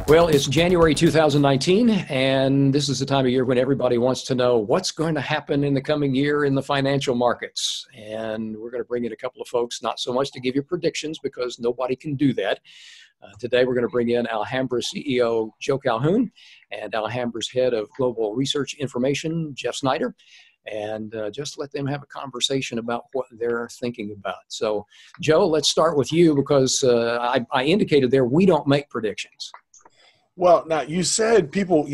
Well, it's January 2019, and this is the time of year when everybody wants to know what's going to happen in the coming year in the financial markets. And we're going to bring in a couple of folks, not so much to give you predictions because nobody can do that. Today, we're going to bring in Alhambra CEO Joe Calhoun and Alhambra's head of global research information, Jeff Snider, and just let them have a conversation about what they're thinking about. So, Joe, let's start with you because I indicated there we don't make predictions. Well, now you said people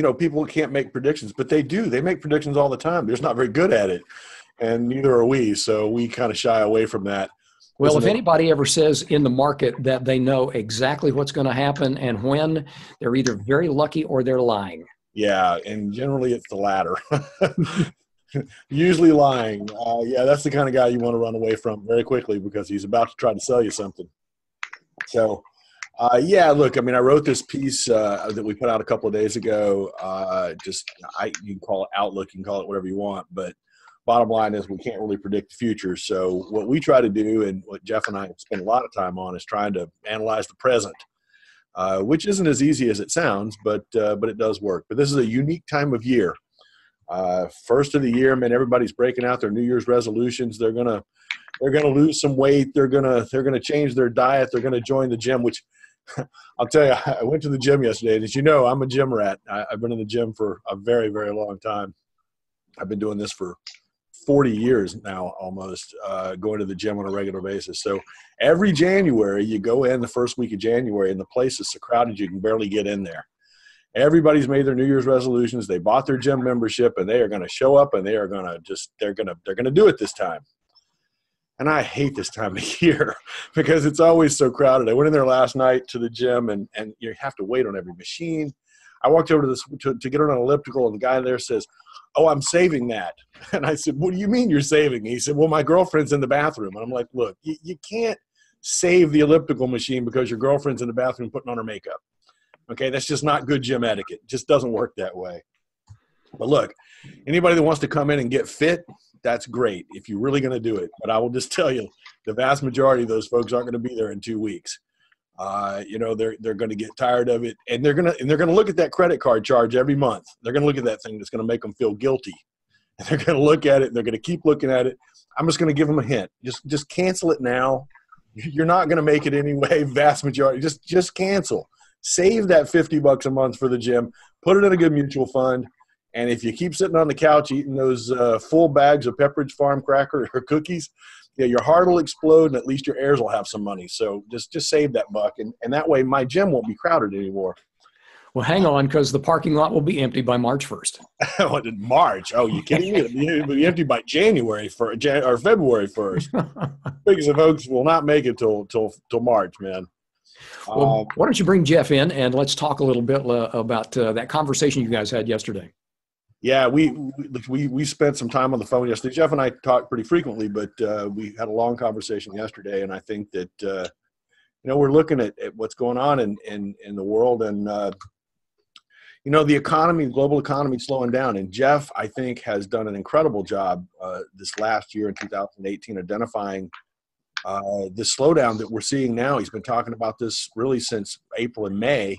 can't make predictions, but they do. They make predictions all the time. They're just not very good at it, and neither are we. So we kind of shy away from that. Well, if anybody ever says in the market that they know exactly what's going to happen and when, they're either very lucky or they're lying. Yeah, and generally it's the latter. Usually lying. Yeah, that's the kind of guy you want to run away from very quickly because he's about to try to sell you something. So. Yeah, look, I mean, I wrote this piece that we put out a couple of days ago. You can call it Outlook, you can call it whatever you want, but bottom line is we can't really predict the future. So what we try to do, and what Jeff and I spend a lot of time on, is trying to analyze the present, which isn't as easy as it sounds, but it does work. But this is a unique time of year. First of the year, man, everybody's breaking out their New Year's resolutions. They're gonna lose some weight. They're gonna change their diet. They're gonna join the gym, which I'll tell you, I went to the gym yesterday. And as you know, I'm a gym rat. I've been in the gym for a very, very long time. I've been doing this for 40 years now, almost, going to the gym on a regular basis. So every January, you go in the first week of January, and the place is so crowded you can barely get in there. Everybody's made their New Year's resolutions. They bought their gym membership, and they are going to show up, and they're going to do it this time. And I hate this time of year because it's always so crowded. I went in there last night to the gym, and you have to wait on every machine. I walked over to get on an elliptical, and the guy there says, "Oh, I'm saving that." And I said, "What do you mean you're saving?" He said, "Well, my girlfriend's in the bathroom." And I'm like, "Look, you can't save the elliptical machine because your girlfriend's in the bathroom putting on her makeup. Okay, that's just not good gym etiquette. It just doesn't work that way." But look, anybody that wants to come in and get fit, that's great if you're really going to do it. But I will just tell you, the vast majority of those folks aren't going to be there in 2 weeks. They're going to get tired of it, and they're going to look at that credit card charge every month. They're going to look at that thing that's going to make them feel guilty. And they're going to look at it. And they're going to keep looking at it. I'm just going to give them a hint. Just cancel it now. You're not going to make it anyway. Vast majority. Just cancel. Save that $50 a month for the gym. Put it in a good mutual fund. And if you keep sitting on the couch eating those full bags of Pepperidge Farm cracker or cookies, yeah, your heart will explode, and at least your heirs will have some money. So just save that buck, and that way my gym won't be crowded anymore. Well, hang on, because the parking lot will be empty by March 1st. What, in March? Oh, you kidding me? It'll be empty by January or February 1st. Because the folks will not make it till March, man. Well, why don't you bring Jeff in, and let's talk a little bit about that conversation you guys had yesterday. Yeah, we spent some time on the phone yesterday. Jeff and I talk pretty frequently, but we had a long conversation yesterday, and I think that we're looking at what's going on in the world, and the economy, the global economy, slowing down. And Jeff, I think, has done an incredible job this last year in 2018 identifying this slowdown that we're seeing now. He's been talking about this really since April and May.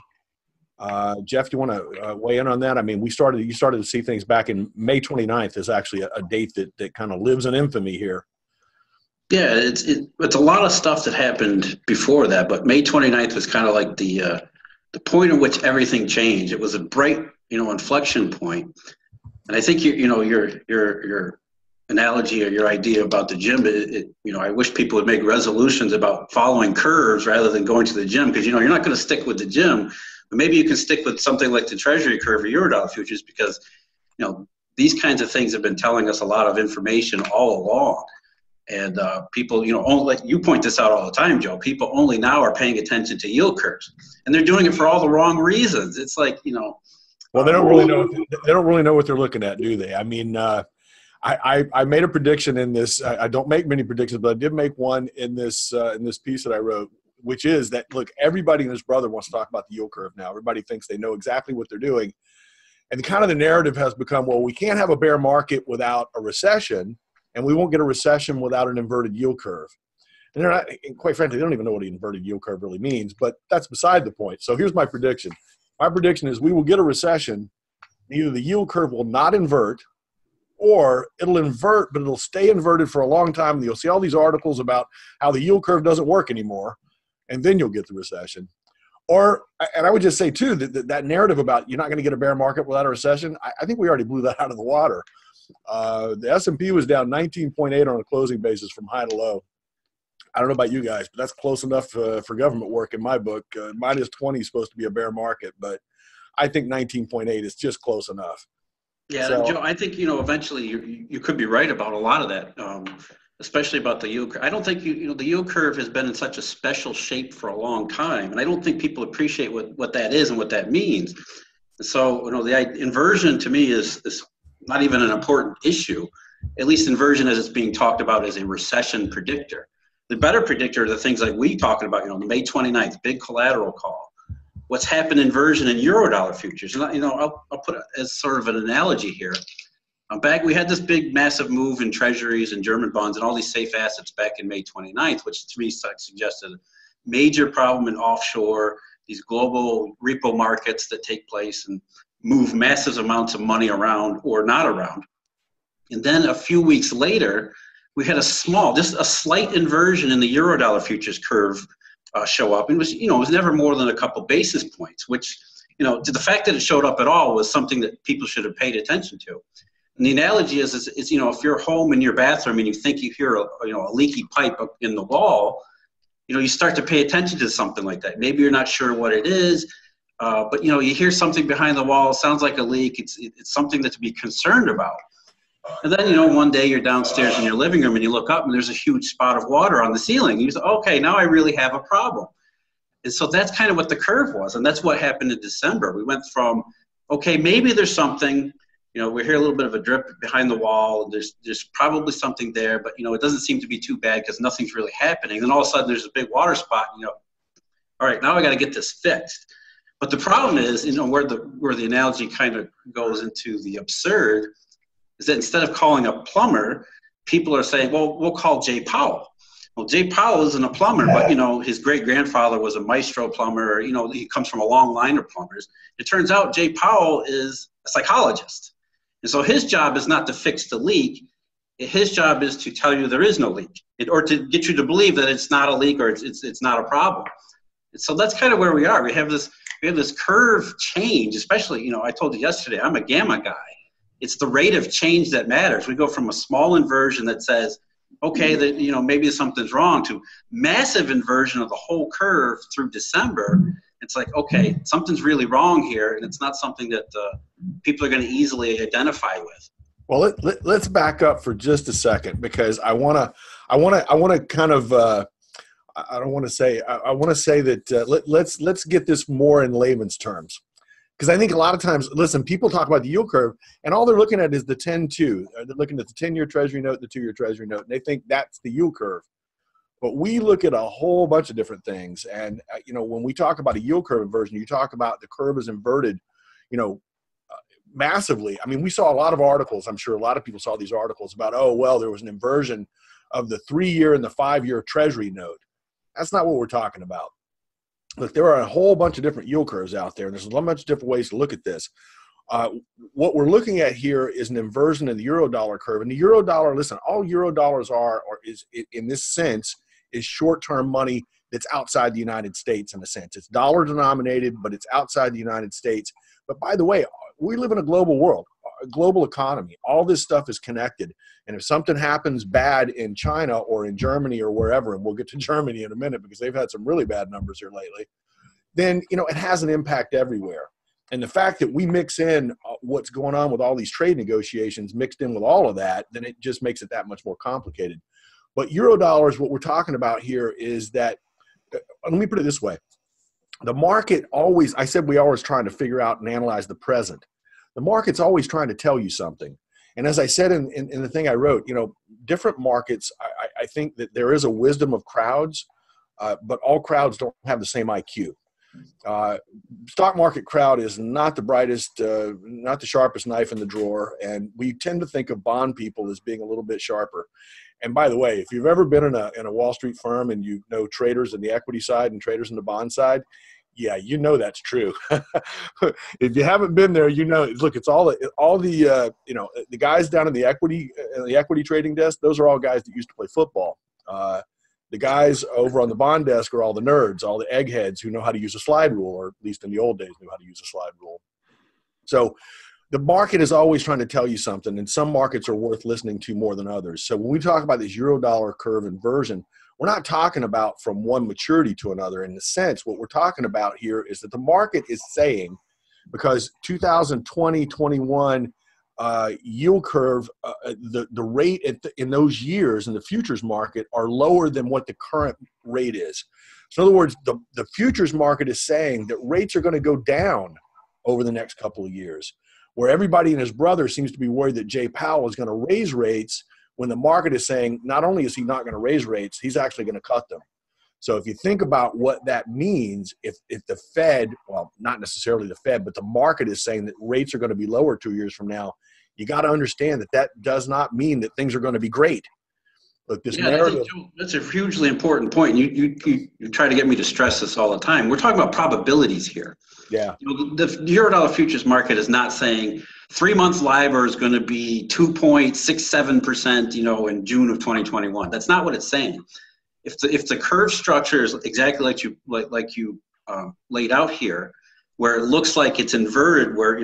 Jeff, you want to weigh in on that? I mean, you started to see things back in May 29th is actually a date that kind of lives in infamy here. Yeah, it's a lot of stuff that happened before that, but May 29th was kind of like the point at which everything changed. It was a bright, inflection point. And I think your analogy or your idea about the gym, I wish people would make resolutions about following curves rather than going to the gym, because you're not going to stick with the gym. But maybe you can stick with something like the Treasury curve or Eurodollar futures, because these kinds of things have been telling us a lot of information all along. And people, like you point this out all the time, Joe, people only now are paying attention to yield curves, and they're doing it for all the wrong reasons. It's like, well, they don't really know. They don't really know what they're looking at, do they? I mean, I made a prediction in this. I don't make many predictions, but I did make one in this piece that I wrote, which is that, look, everybody and his brother wants to talk about the yield curve now. Everybody thinks they know exactly what they're doing. And kind of the narrative has become, well, we can't have a bear market without a recession, and we won't get a recession without an inverted yield curve. And they're not, and quite frankly, they don't even know what an inverted yield curve really means, but that's beside the point. So here's my prediction. My prediction is we will get a recession. Either the yield curve will not invert, or it'll invert, but it'll stay inverted for a long time. And you'll see all these articles about how the yield curve doesn't work anymore, and then you'll get the recession. Or, and I would just say too, that narrative about you're not going to get a bear market without a recession, I think we already blew that out of the water. The S&P was down 19.8 on a closing basis from high to low. I don't know about you guys, but that's close enough for government work in my book. Minus 20 is supposed to be a bear market, but I think 19.8 is just close enough. Yeah, So, Joe, I think, eventually you could be right about a lot of that, especially about the yield curve. I don't think, the yield curve has been in such a special shape for a long time, and I don't think people appreciate what that is and what that means. And so, the inversion to me is not even an important issue, at least inversion as it's being talked about as a recession predictor. The better predictor are the things like we talking about, the May 29th, big collateral call. What's happened inversion in Eurodollar futures. And, I'll put it as sort of an analogy here. We had this big, massive move in treasuries and German bonds and all these safe assets back in May 29th, which to me suggested a major problem in offshore, these global repo markets that take place and move massive amounts of money around or not around. And then a few weeks later, we had just a slight inversion in the Eurodollar futures curve show up. It was, it was never more than a couple basis points, which, to the fact that it showed up at all was something that people should have paid attention to. And the analogy is if you're home in your bathroom and you think you hear a leaky pipe up in the wall, you start to pay attention to something like that. Maybe you're not sure what it is, but you hear something behind the wall. It sounds like a leak. It's something that to be concerned about. And then, one day you're downstairs in your living room and you look up and there's a huge spot of water on the ceiling. And you say, okay, now I really have a problem. And so that's kind of what the curve was. And that's what happened in December. We went from, okay, maybe there's something, we hear a little bit of a drip behind the wall. And there's probably something there, but, it doesn't seem to be too bad because nothing's really happening. And then all of a sudden there's a big water spot. And, all right, now I got to get this fixed. But the problem is, where the analogy kind of goes into the absurd is that instead of calling a plumber, people are saying, well, we'll call Jay Powell. Well, Jay Powell isn't a plumber, but, his great-grandfather was a maestro plumber, or, he comes from a long line of plumbers. It turns out Jay Powell is a psychologist. And so his job is not to fix the leak. His job is to tell you there is no leak, or to get you to believe that it's not a leak or it's not a problem. And so that's kind of where we are. We have this curve change, especially, I told you yesterday, I'm a gamma guy. It's the rate of change that matters. We go from a small inversion that says, okay, that maybe something's wrong, to massive inversion of the whole curve through December. It's like, okay, something's really wrong here, and it's not something that people are going to easily identify with. Well, let's back up for just a second, because I want to kind of I want to say that let's get this more in layman's terms. Because I think a lot of times, listen, people talk about the yield curve, and all they're looking at is the 10-2. They're looking at the 10-year Treasury note, the 2-year Treasury note, and they think that's the yield curve. But we look at a whole bunch of different things. And, when we talk about a yield curve inversion, you talk about the curve is inverted, massively. I mean, we saw a lot of articles. I'm sure a lot of people saw these articles about, oh, well, there was an inversion of the 3-year and the 5-year Treasury note. That's not what we're talking about. Look, there are a whole bunch of different yield curves out there, and there's a bunch of different ways to look at this. What we're looking at here is an inversion of the Eurodollar curve. And the Eurodollar, listen, all Eurodollars is in this sense, is short-term money that's outside the United States in a sense. It's dollar denominated, but it's outside the United States. But by the way, we live in a global world, a global economy. All this stuff is connected. And if something happens bad in China or in Germany or wherever, and we'll get to Germany in a minute because they've had some really bad numbers here lately, then, it has an impact everywhere. And the fact that we mix in what's going on with all these trade negotiations mixed in with all of that, then it just makes it that much more complicated. But Eurodollars, what we're talking about here is that, let me put it this way. The market always, I said we always trying to figure out and analyze the present. The market's always trying to tell you something. And as I said in the thing I wrote, different markets, I think that there is a wisdom of crowds, but all crowds don't have the same IQ. Stock market crowd is not the brightest, not the sharpest knife in the drawer. And we tend to think of bond people as being a little bit sharper. And by the way, if you've ever been in a Wall Street firm and you know traders in the equity side and traders in the bond side, Yeah, you know that's true. If you haven't been there, you know. Look, it's all the the guys down in the equity trading desk. Those are all guys that used to play football. The guys over on the bond desk are all the nerds, all the eggheads who know how to use a slide rule, or at least in the old days knew how to use a slide rule. So the market is always trying to tell you something, and some markets are worth listening to more than others. So when we talk about this euro-dollar curve inversion, we're not talking about from one maturity to another. In a sense, what we're talking about here is that the market is saying, because 2020, 21 yield curve, the rate in those years in the futures market are lower than what the current rate is. So in other words, the futures market is saying that rates are going to go down over the next couple of years, where everybody and his brother seems to be worried that Jay Powell is going to raise rates, when the market is saying not only is he not going to raise rates, he's actually going to cut them. So if you think about what that means, if the Fed, well, not necessarily the Fed, but the market is saying that rates are going to be lower 2 years from now, you got to understand that that does not mean that things are going to be great. Look, this narrative. That's a hugely important point. You try to get me to stress this all the time. We're talking about probabilities here. Yeah. The Eurodollar futures market is not saying 3 months LIBOR is going to be 2.67%, in June of 2021. That's not what it's saying. If the curve structure is exactly like you laid out here, where it looks like it's inverted, where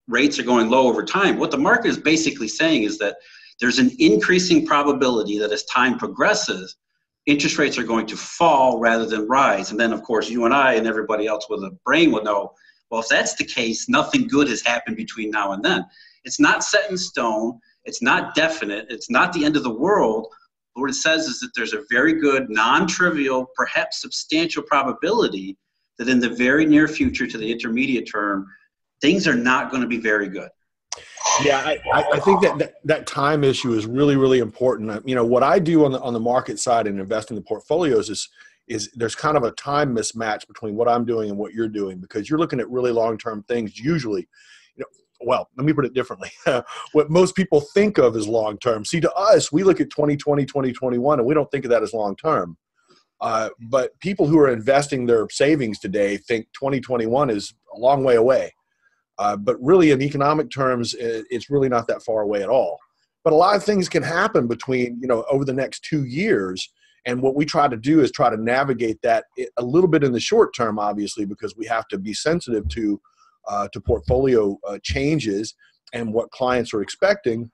rates are going low over time, what the market is basically saying is that there's an increasing probability that as time progresses, interest rates are going to fall rather than rise. And then, of course, you and I and everybody else with a brain will know, well, if that's the case, nothing good has happened between now and then. It's not set in stone. It's not definite. It's not the end of the world. But what it says is that there's a very good, non-trivial, perhaps substantial probability that in the very near future to the intermediate term, things are not going to be very good. Yeah, I think that time issue is really, really important. What I do on the market side and invest in the portfolios is there's kind of a time mismatch between what I'm doing and what you're doing, because you're looking at really long-term things usually. Well, let me put it differently. What most people think of as long-term. See, to us, we look at 2020, 2021, and we don't think of that as long-term. But people who are investing their savings today think 2021 is a long way away. But really, in economic terms, it's really not that far away at all. But a lot of things can happen between, over the next 2 years. And what we try to do is try to navigate that a little bit in the short term, obviously, because we have to be sensitive to portfolio changes and what clients are expecting,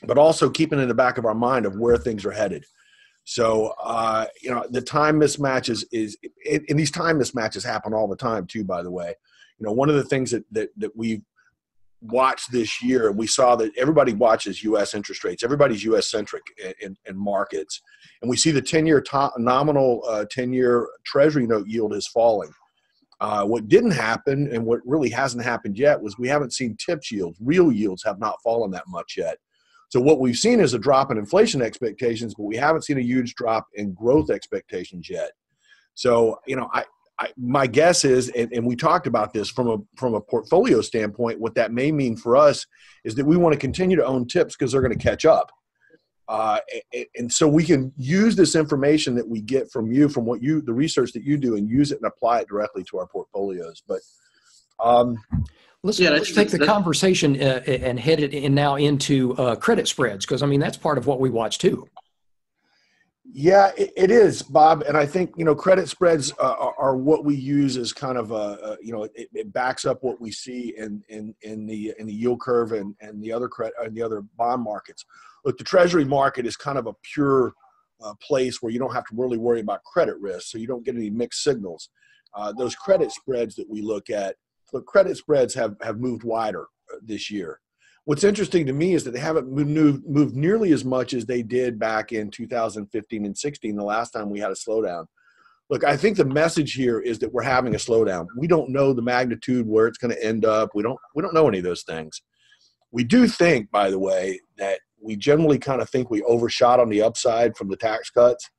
but also keeping in the back of our mind of where things are headed. So, the time mismatches and these time mismatches happen all the time too, by the way. One of the things that we've watched this year, we saw that everybody watches U.S. interest rates. Everybody's U.S.-centric in markets. And we see the 10-year nominal 10-year Treasury note yield is falling. What didn't happen, and what really hasn't happened yet, was we haven't seen TIPS yields. Real yields have not fallen that much yet. So what we've seen is a drop in inflation expectations, but we haven't seen a huge drop in growth expectations yet. So, my guess is, and we talked about this from a portfolio standpoint, what that may mean for us is that we want to continue to own TIPS because they're going to catch up. And so we can use this information that we get from you, from the research that you do, and use it and apply it directly to our portfolios. But let's take the conversation and head it now into credit spreads, because that's part of what we watch too. Yeah, it is, Bob. And I think, credit spreads are what we use as kind of it backs up what we see in the yield curve and the other bond markets. Look, the Treasury market is kind of a pure place where you don't have to really worry about credit risk, so you don't get any mixed signals. Those credit spreads that we look at, credit spreads have moved wider this year. What's interesting to me is that they haven't moved nearly as much as they did back in 2015 and 16, the last time we had a slowdown. Look, I think the message here is that we're having a slowdown. We don't know the magnitude, where it's going to end up. We don't know any of those things. We do think, by the way, that we generally kind of think we overshot on the upside from the tax cuts.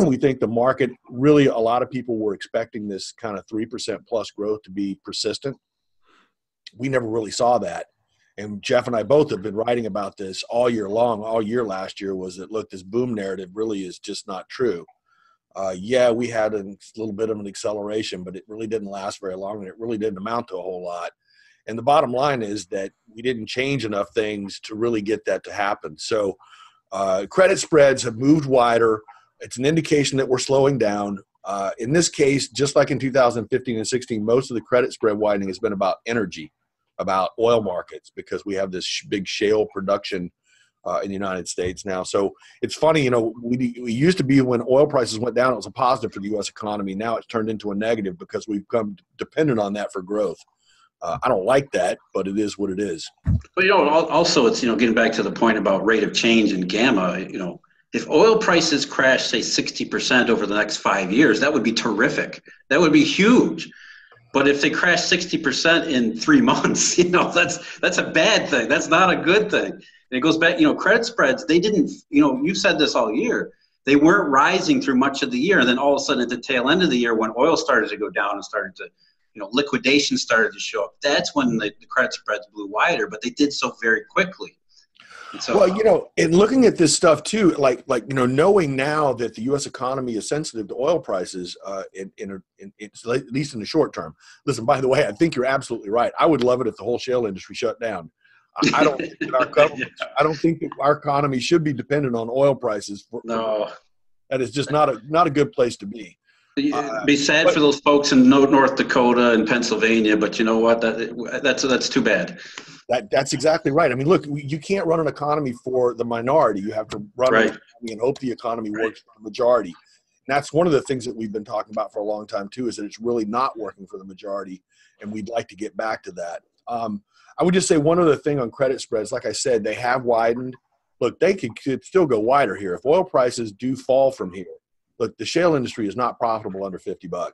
We think the market, really a lot of people were expecting this kind of 3% plus growth to be persistent. We never really saw that. And Jeff and I both have been writing about this all year long. All year last year was that, look, this boom narrative really is just not true. Yeah, we had a little bit of an acceleration, but it really didn't last very long, and it really didn't amount to a whole lot. And the bottom line is that we didn't change enough things to really get that to happen. So credit spreads have moved wider. It's an indication that we're slowing down. In this case, just like in 2015 and 16, most of the credit spread widening has been about energy, about oil markets, because we have this big shale production in the United States now. So it's funny, we used to be, when oil prices went down, it was a positive for the U.S. economy. Now it's turned into a negative because we've become dependent on that for growth. I don't like that, but it is what it is. But also it's getting back to the point about rate of change in gamma. If oil prices crash, say 60% over the next 5 years, that would be terrific. That would be huge. But if they crash 60% in 3 months, that's a bad thing. That's not a good thing. And it goes back, credit spreads, they didn't, you've said this all year, they weren't rising through much of the year. And then all of a sudden at the tail end of the year, when oil started to go down and started to, liquidation started to show up, that's when the credit spreads blew wider, but they did so very quickly. So, well, and looking at this stuff too, knowing now that the U.S. economy is sensitive to oil prices, at least in the short term. Listen, by the way, I think you're absolutely right. I would love it if the whole shale industry shut down. I don't think that I don't think that our economy should be dependent on oil prices. No, that is just not a good place to be. It'd be sad for those folks in North Dakota and Pennsylvania, but you know what? That's too bad. That's exactly right. I mean, look, you can't run an economy for the minority. You have to run an economy and hope the economy works for the majority. And that's one of the things that we've been talking about for a long time too, is that it's really not working for the majority, and we'd like to get back to that. I would just say one other thing on credit spreads. Like I said, they have widened. Look, they could still go wider here. If oil prices do fall from here, look, the shale industry is not profitable under $50.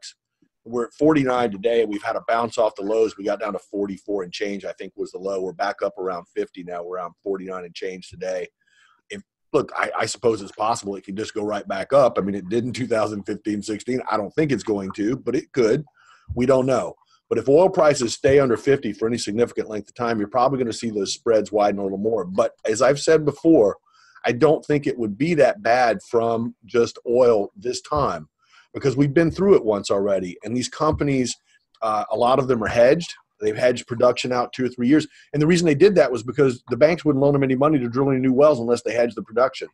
We're at 49 today. We've had a bounce off the lows. We got down to 44 and change, I think was the low. We're back up around 50 now. We're around 49 and change today. Look, I suppose it's possible it can just go right back up. I mean, it did in 2015, 16. I don't think it's going to, but it could. We don't know. But if oil prices stay under 50 for any significant length of time, you're probably going to see those spreads widen a little more. But as I've said before, I don't think it would be that bad from just oil this time, because we've been through it once already. And these companies, a lot of them are hedged. They've hedged production out 2 or 3 years. And the reason they did that was because the banks wouldn't loan them any money to drill any new wells unless they hedged the production.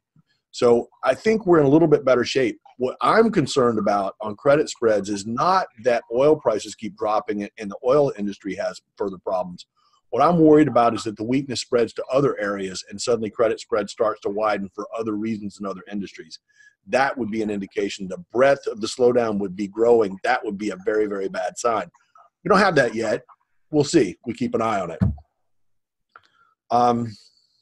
So I think we're in a little bit better shape. What I'm concerned about on credit spreads is not that oil prices keep dropping and the oil industry has further problems. What I'm worried about is that the weakness spreads to other areas and suddenly credit spread starts to widen for other reasons in other industries. That would be an indication the breadth of the slowdown would be growing. That would be a very, very bad sign. We don't have that yet. We'll see. We keep an eye on it.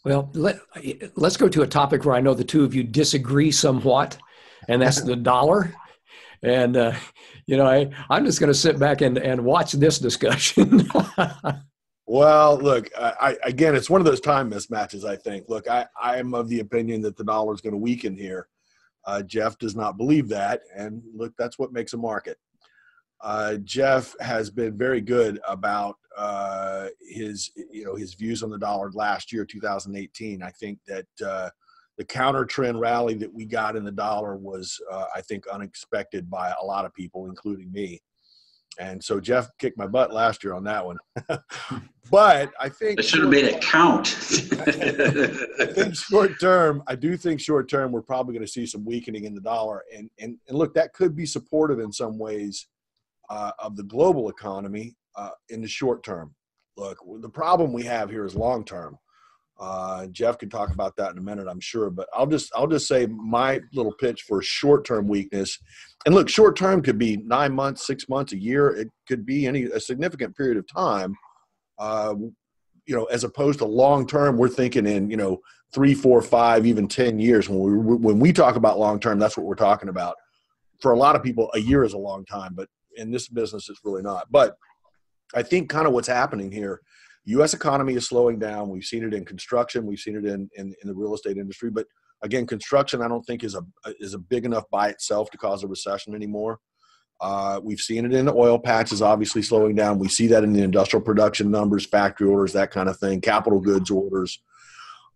Well, let's go to a topic where I know the two of you disagree somewhat, and that's the dollar. And, I'm just going to sit back and watch this discussion. Well, look, again, it's one of those time mismatches, I think. Look, I am of the opinion that the dollar is going to weaken here. Jeff does not believe that. And look, that's what makes a market. Jeff has been very good about his views on the dollar last year, 2018. I think that the counter trend rally that we got in the dollar was, I think, unexpected by a lot of people, including me. And so Jeff kicked my butt last year on that one. But I think I should have made it count. I do think short term, we're probably going to see some weakening in the dollar. And look, that could be supportive in some ways of the global economy in the short term. Look, the problem we have here is long term. Jeff could talk about that in a minute, I'm sure, but I'll just say my little pitch for short term weakness. And look, short term could be 9 months, 6 months, a year. It could be a significant period of time. As opposed to long term, we're thinking in 3, 4, 5, even 10 years. When we talk about long term, that's what we're talking about. For a lot of people, a year is a long time, but in this business, it's really not. But I think kind of what's happening here, U.S. economy is slowing down. We've seen it in construction. We've seen it in the real estate industry. But again, construction I don't think is a big enough by itself to cause a recession anymore. We've seen it in the oil patches, obviously slowing down. We see that in the industrial production numbers, factory orders, that kind of thing, capital goods orders.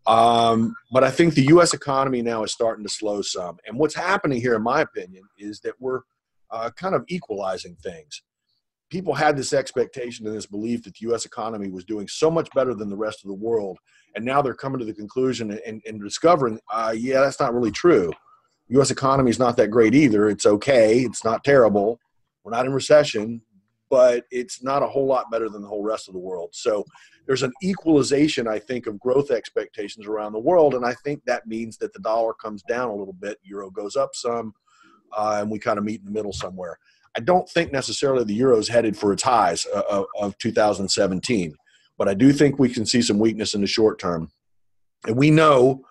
But I think the U.S. economy now is starting to slow some. And what's happening here, in my opinion, is that we're kind of equalizing things. People had this expectation and this belief that the U.S. economy was doing so much better than the rest of the world. And now they're coming to the conclusion and discovering, yeah, that's not really true. The U.S. economy is not that great either. It's okay. It's not terrible. We're not in recession, but it's not a whole lot better than the whole rest of the world. So there's an equalization, I think, of growth expectations around the world. And I think that means that the dollar comes down a little bit, euro goes up some, and we kind of meet in the middle somewhere. I don't think necessarily the euro is headed for its highs of 2017, but I do think we can see some weakness in the short term. And we know,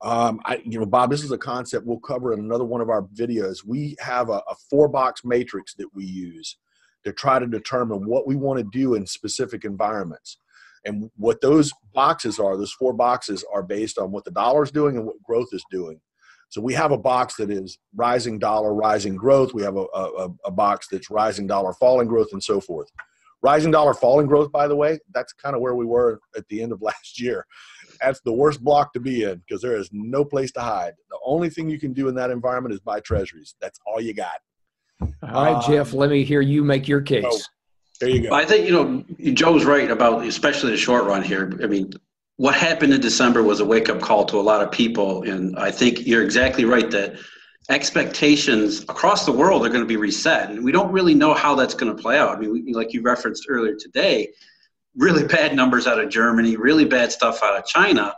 Bob, this is a concept we'll cover in another one of our videos. We have a 4-box matrix that we use to try to determine what we want to do in specific environments. And what those boxes are, those 4 boxes are based on what the dollar is doing and what growth is doing. So we have a box that is rising dollar, rising growth. We have a box that's rising dollar, falling growth, and so forth. Rising dollar, falling growth, by the way, that's kind of where we were at the end of last year. That's the worst block to be in because there is no place to hide. The only thing you can do in that environment is buy treasuries. That's all you got. All right, Jeff, let me hear you make your case. So, there you go. I think, Joe's right about especially the short run here. I mean, what happened in December was a wake-up call to a lot of people, and I think you're exactly right that expectations across the world are going to be reset, and we don't really know how that's going to play out. I mean, like you referenced earlier today, really bad numbers out of Germany, really bad stuff out of China,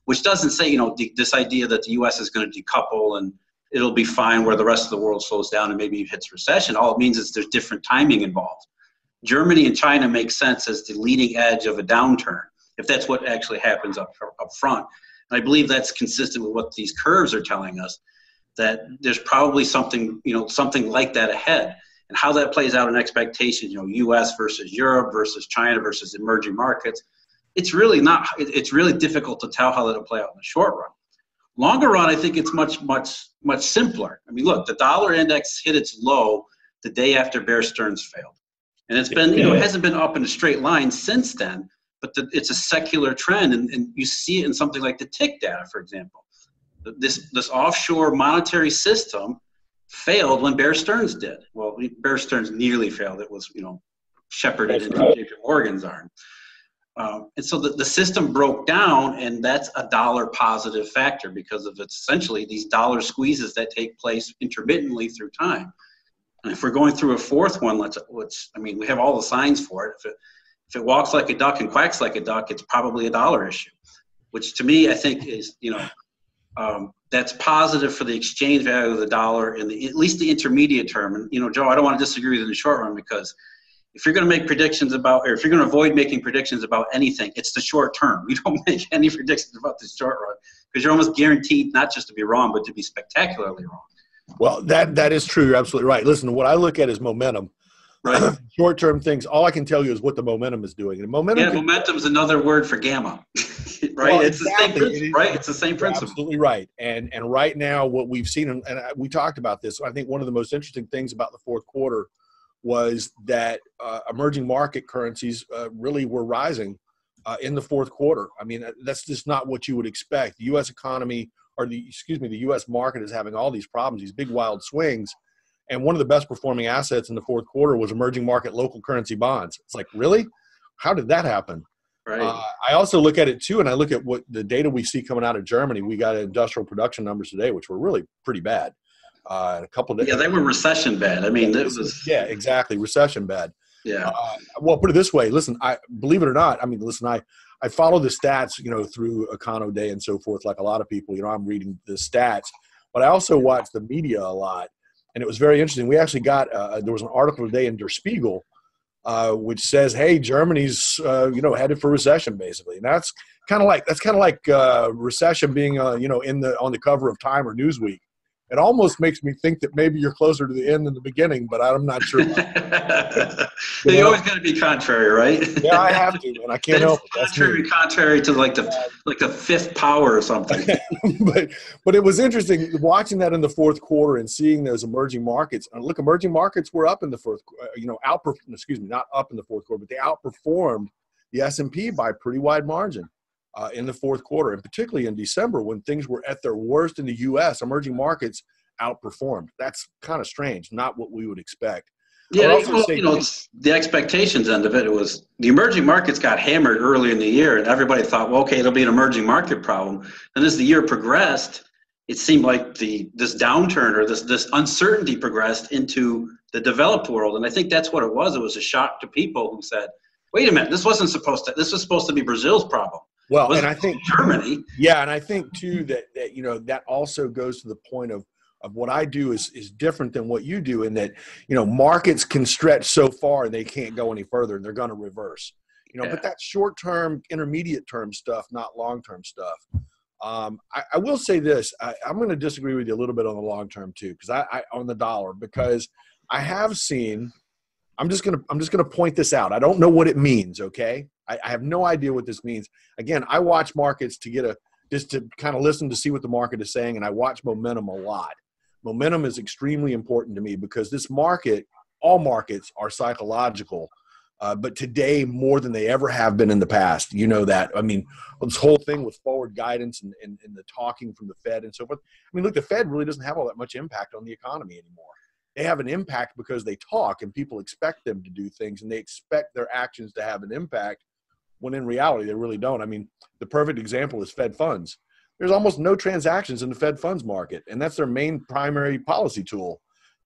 which doesn't say, this idea that the U.S. is going to decouple and it'll be fine where the rest of the world slows down and maybe hits recession. All it means is there's different timing involved. Germany and China make sense as the leading edge of a downturn, if that's what actually happens up front. And I believe that's consistent with what these curves are telling us, that there's probably something like that ahead. And how that plays out in expectations, U.S. versus Europe versus China versus emerging markets, it's really difficult to tell how that'll play out in the short run. Longer run, I think it's much simpler. I mean, look, the dollar index hit its low the day after Bear Stearns failed. And it's been, it hasn't been up in a straight line since then, but it's a secular trend. And you see it in something like the tick data, for example. This offshore monetary system failed when Bear Stearns did. Well, Bear Stearns nearly failed. It was, shepherded into JP Morgan's arm. And so the system broke down, and that's a dollar positive factor because of essentially these dollar squeezes that take place intermittently through time. And if we're going through a fourth one, we have all the signs for it. If it walks like a duck and quacks like a duck, it's probably a dollar issue, which to me, I think is, that's positive for the exchange value of the dollar in at least the intermediate term. And, Joe, I don't want to disagree with you in the short run because if you're going to make predictions about, or if you're going to avoid making predictions about anything, it's the short term. You don't make any predictions about the short run because you're almost guaranteed not just to be wrong, but to be spectacularly wrong. Well, that is true. You're absolutely right. Listen, what I look at is momentum. Right. Short-term things. All I can tell you is what the momentum is doing. And momentum is another word for gamma, right? Well, it's exactly. The same principle, right? It's the same principle. Absolutely right. And right now, what we've seen, and we talked about this. I think one of the most interesting things about the fourth quarter was that emerging market currencies really were rising in the fourth quarter. I mean, that's just not what you would expect. The U.S. economy, the U.S. market is having all these problems, these big wild swings. And one of the best performing assets in the fourth quarter was emerging market local currency bonds. It's like, really? How did that happen? Right. I also look at it too, and I look at what the data we see coming out of Germany. We got industrial production numbers today, which were really pretty bad. A couple of days. Yeah, they were recession bad. I mean, yeah, exactly, recession bad. Yeah. Well, put it this way. Listen, I believe it or not. I mean, listen, I follow the stats, through Econo Day and so forth. Like a lot of people, I'm reading the stats, but I also watch the media a lot. And it was very interesting. We actually got there was an article today in Der Spiegel, which says, "Hey, Germany's headed for recession," basically. And that's kind of like recession being on the cover of Time or Newsweek. It almost makes me think that maybe you're closer to the end than the beginning, but I'm not sure. You always got to be contrary, right? Yeah, I have to, and I can't help it. Contrary to like the fifth power or something. but it was interesting watching that in the fourth quarter and seeing those emerging markets. And look, emerging markets were up in the fourth, not up in the fourth quarter, but they outperformed the S&P by a pretty wide margin. in the fourth quarter, and particularly in December when things were at their worst in the U.S., emerging markets outperformed. That's kind of strange, not what we would expect. Yeah, well, it's the expectations end of it. It was the emerging markets got hammered early in the year, and everybody thought, well, okay, it'll be an emerging market problem. And as the year progressed, it seemed like this downturn or this uncertainty progressed into the developed world. And I think that's what it was. It was a shock to people who said, wait a minute, this was supposed to be Brazil's problem. Well, and I think Germany. Yeah, and I think too that that also goes to the point of what I do is different than what you do, in that, markets can stretch so far and they can't go any further and they're going to reverse, but that's short-term, intermediate-term stuff, not long-term stuff. I will say this, I'm going to disagree with you a little bit on the long-term too, because I on the dollar, because I have seen, I'm just going to point this out. I don't know what it means. Okay. I have no idea what this means. Again, I watch markets just to kind of listen to see what the market is saying. And I watch momentum a lot. Momentum is extremely important to me because this market, all markets are psychological, but today more than they ever have been in the past. You know that. I mean, this whole thing with forward guidance and the talking from the Fed and so forth. I mean, look, the Fed really doesn't have all that much impact on the economy anymore. They have an impact because they talk and people expect them to do things and they expect their actions to have an impact, when in reality they really don't. I mean, the perfect example is Fed funds. There's almost no transactions in the Fed funds market, and that's their main primary policy tool.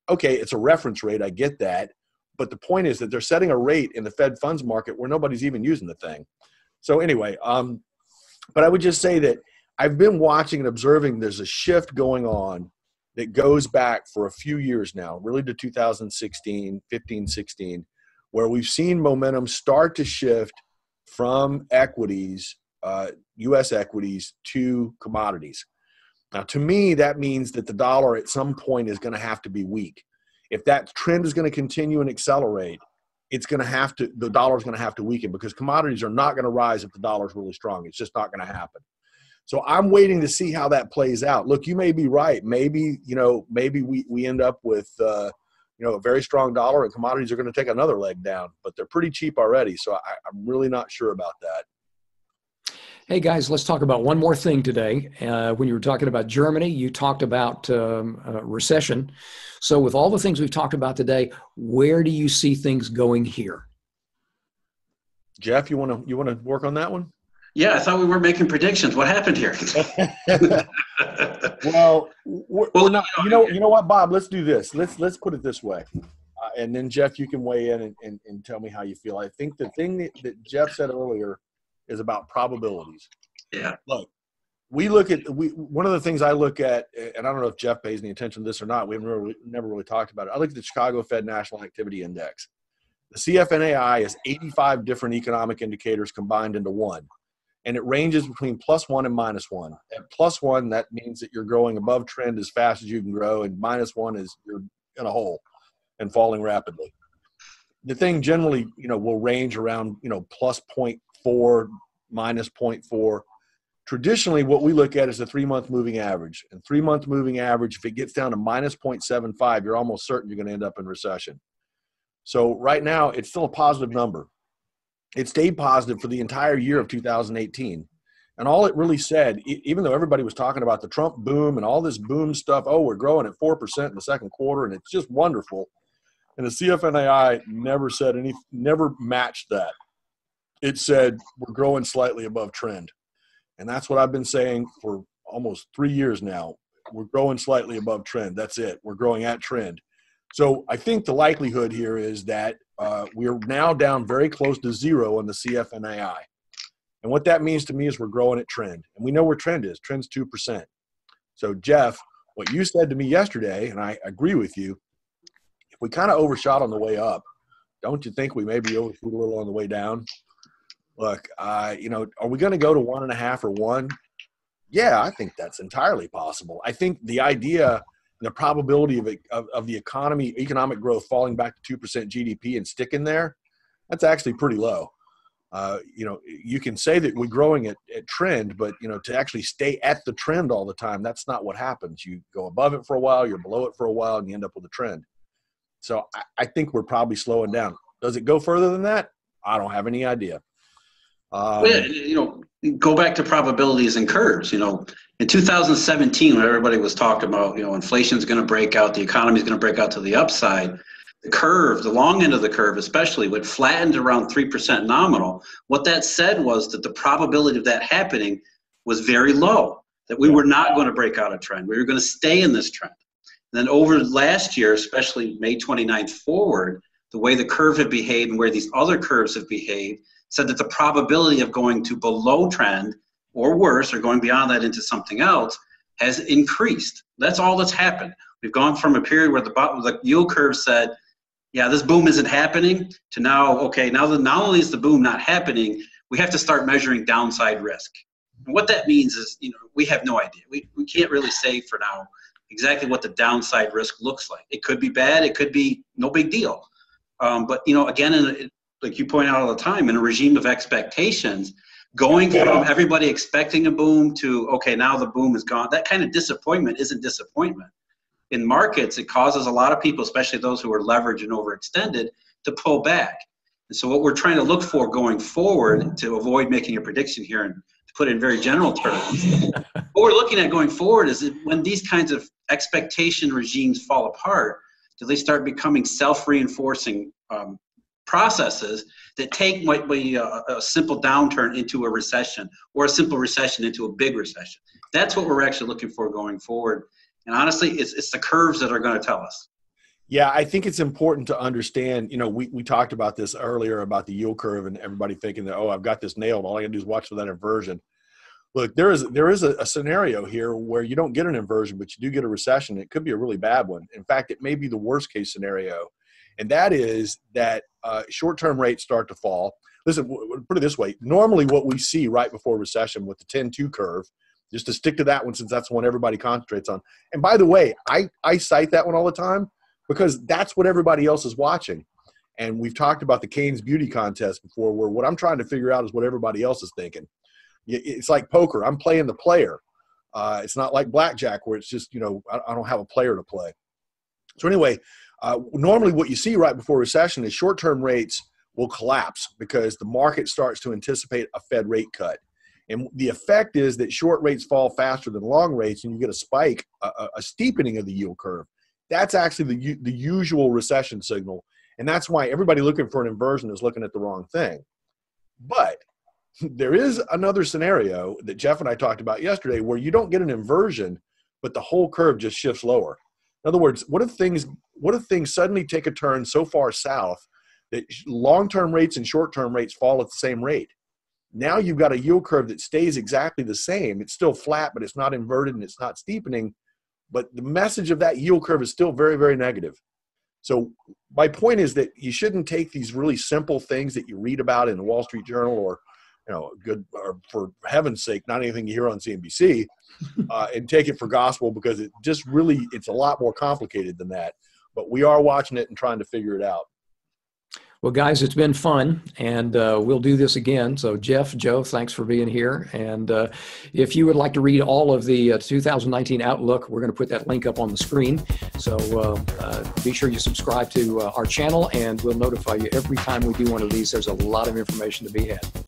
Okay, it's a reference rate, I get that, but the point is that they're setting a rate in the Fed funds market where nobody's even using the thing. So anyway, but I would just say that I've been watching and observing there's a shift going on that goes back for a few years now, really to 2016, 15, 16, where we've seen momentum start to shift from equities, U.S. equities, to commodities. Now, to me, that means that the dollar at some point is going to have to be weak. If that trend is going to continue and accelerate, the dollar is going to have to weaken, because commodities are not going to rise if the dollar is really strong. It's just not going to happen. So I'm waiting to see how that plays out. Look, you may be right. Maybe we end up with a very strong dollar and commodities are going to take another leg down, but they're pretty cheap already. So I'm really not sure about that. Hey guys, let's talk about one more thing today. When you were talking about Germany, you talked about recession. So with all the things we've talked about today, where do you see things going here? Jeff, you want to work on that one? Yeah, I thought we were making predictions. What happened here? Well, we're not. You know what, Bob? Let's do this. Let's put it this way, and then Jeff, you can weigh in and tell me how you feel. I think the thing that Jeff said earlier is about probabilities. Yeah. Look, one of the things I look at, and I don't know if Jeff pays any attention to this or not. We've never really talked about it. I look at the Chicago Fed National Activity Index. The CFNAI is 85 different economic indicators combined into one. And it ranges between +1 and -1. At +1, that means that you're growing above trend as fast as you can grow, and -1 is you're in a hole and falling rapidly. The thing generally, will range around, +0.4, -0.4. Traditionally, what we look at is the 3-month moving average. And 3-month moving average, if it gets down to -0.75, you're almost certain you're going to end up in recession. So right now, it's still a positive number. It stayed positive for the entire year of 2018. And all it really said, even though everybody was talking about the Trump boom and all this boom stuff, we're growing at 4% in the second quarter, and it's just wonderful. And the CFNAI never matched that. It said we're growing slightly above trend. And that's what I've been saying for almost 3 years now. We're growing slightly above trend. That's it. We're growing at trend. So I think the likelihood here is that we're now down very close to zero on the CFNAI. And what that means to me is we're growing at trend. And we know where trend is. Trend's 2%. So, Jeff, what you said to me yesterday, and I agree with you, if we kind of overshot on the way up, don't you think we maybe overshoot a little on the way down? Look, are we going to go to 1.5 or 1? Yeah, I think that's entirely possible. I think the idea – the probability of the economic growth falling back to 2% GDP and sticking there, that's actually pretty low. You can say that we're growing at trend, but, to actually stay at the trend all the time, that's not what happens. You go above it for a while, you're below it for a while, and you end up with a trend. So I think we're probably slowing down. Does it go further than that? I don't have any idea. go back to probabilities and curves. In 2017, when everybody was talking about, inflation's going to break out, the economy is going to break out to the upside, the curve, the long end of the curve especially, would flattened around 3% nominal. What that said was that the probability of that happening was very low, that we were not going to break out a trend. We were going to stay in this trend. And then over last year, especially May 29th forward, the way the curve had behaved and where these other curves have behaved said that the probability of going to below trend or worse, or going beyond that into something else, has increased. That's all that's happened. We've gone from a period where the yield curve said, yeah, this boom isn't happening, to now, okay, now that not only is the boom not happening, we have to start measuring downside risk. And what that means is, we have no idea. We can't really say for now exactly what the downside risk looks like. It could be bad. It could be no big deal. But, again, like you point out all the time, in a regime of expectations, going from everybody expecting a boom to, okay, now the boom is gone, that kind of disappointment isn't disappointment. In markets, it causes a lot of people, especially those who are leveraged and overextended, to pull back. And so what we're trying to look for going forward, to avoid making a prediction here and to put it in very general terms, what we're looking at going forward is that when these kinds of expectation regimes fall apart, do they start becoming self-reinforcing processes that take might be a simple downturn into a recession, or a simple recession into a big recession. That's what we're actually looking for going forward. And honestly, it's the curves that are going to tell us. Yeah, I think it's important to understand, we talked about this earlier about the yield curve and everybody thinking that, oh, I've got this nailed. All I got to do is watch for that inversion. Look, there is a scenario here where you don't get an inversion, but you do get a recession. It could be a really bad one. In fact, it may be the worst case scenario. And that is that short-term rates start to fall. Listen, put it this way. Normally what we see right before recession with the 10-2 curve, just to stick to that one since that's the one everybody concentrates on. And by the way, I cite that one all the time because that's what everybody else is watching. And we've talked about the Keynes beauty contest before, where what I'm trying to figure out is what everybody else is thinking. It's like poker. I'm playing the player. It's not like blackjack where it's just, I don't have a player to play. So anyway, normally what you see right before recession is short-term rates will collapse because the market starts to anticipate a Fed rate cut. And the effect is that short rates fall faster than long rates, and you get a spike, a steepening of the yield curve. That's actually the usual recession signal. And that's why everybody looking for an inversion is looking at the wrong thing. But there is another scenario that Jeff and I talked about yesterday where you don't get an inversion, but the whole curve just shifts lower. In other words, what if things suddenly take a turn so far south that long-term rates and short-term rates fall at the same rate? Now you've got a yield curve that stays exactly the same. It's still flat, but it's not inverted and it's not steepening. But the message of that yield curve is still very, very negative. So my point is that you shouldn't take these really simple things that you read about in the Wall Street Journal or, or for heaven's sake, not anything you hear on CNBC, and take it for gospel, because it's a lot more complicated than that. But we are watching it and trying to figure it out. Well, guys, it's been fun, and we'll do this again. So, Jeff, Joe, thanks for being here. And if you would like to read all of the 2019 Outlook, we're going to put that link up on the screen. So be sure you subscribe to our channel, and we'll notify you every time we do one of these. There's a lot of information to be had.